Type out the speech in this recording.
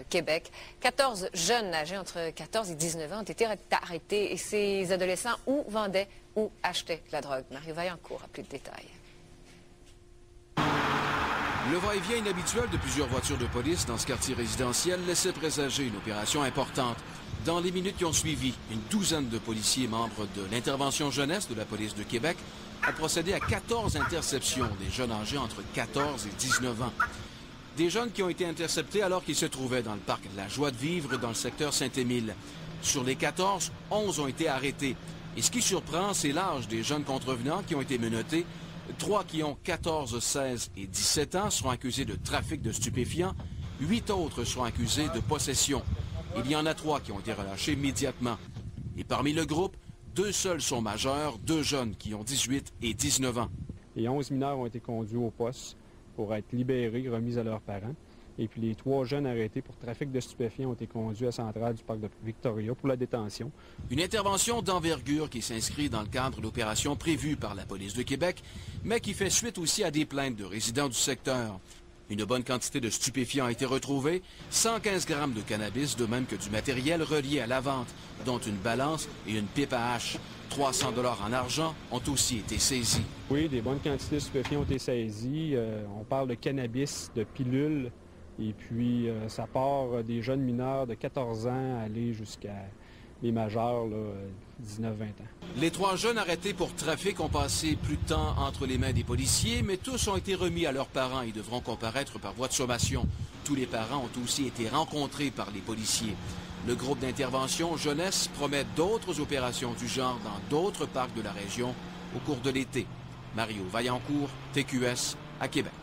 Québec. 14 jeunes âgés entre 14 et 19 ans ont été arrêtés et ces adolescents ou vendaient ou achetaient de la drogue. Mario Vaillancourt a plus de détails. Le va-et-vient inhabituel de plusieurs voitures de police dans ce quartier résidentiel laissait présager une opération importante. Dans les minutes qui ont suivi, une douzaine de policiers membres de l'intervention jeunesse de la police de Québec ont procédé à 14 interceptions des jeunes âgés entre 14 et 19 ans. Des jeunes qui ont été interceptés alors qu'ils se trouvaient dans le parc de la Joie de Vivre dans le secteur Saint-Émile. Sur les 14, 11 ont été arrêtés. Et ce qui surprend, c'est l'âge des jeunes contrevenants qui ont été menottés. 3 qui ont 14, 16 et 17 ans seront accusés de trafic de stupéfiants. 8 autres seront accusés de possession. Il y en a 3 qui ont été relâchés immédiatement. Et parmi le groupe, 2 seuls sont majeurs, 2 jeunes qui ont 18 et 19 ans. Les 11 mineurs ont été conduits au poste pour être libérés, remis à leurs parents. Et puis les 3 jeunes arrêtés pour trafic de stupéfiants ont été conduits à la centrale du parc de Victoria pour la détention. Une intervention d'envergure qui s'inscrit dans le cadre de l'opération prévue par la police de Québec, mais qui fait suite aussi à des plaintes de résidents du secteur. Une bonne quantité de stupéfiants a été retrouvée, 115 grammes de cannabis, de même que du matériel relié à la vente, dont une balance et une pipe à hache. 300 $ en argent ont aussi été saisis. Oui, des bonnes quantités de stupéfiants ont été saisies. On parle de cannabis, de pilules. Et puis, ça part des jeunes mineurs de 14 ans aller jusqu'à les majeurs, 19-20 ans. Les 3 jeunes arrêtés pour trafic ont passé plus de temps entre les mains des policiers, mais tous ont été remis à leurs parents et devront comparaître par voie de sommation. Tous les parents ont aussi été rencontrés par les policiers. Le groupe d'intervention jeunesse promet d'autres opérations du genre dans d'autres parcs de la région au cours de l'été. Mario Vaillancourt, TQS, à Québec.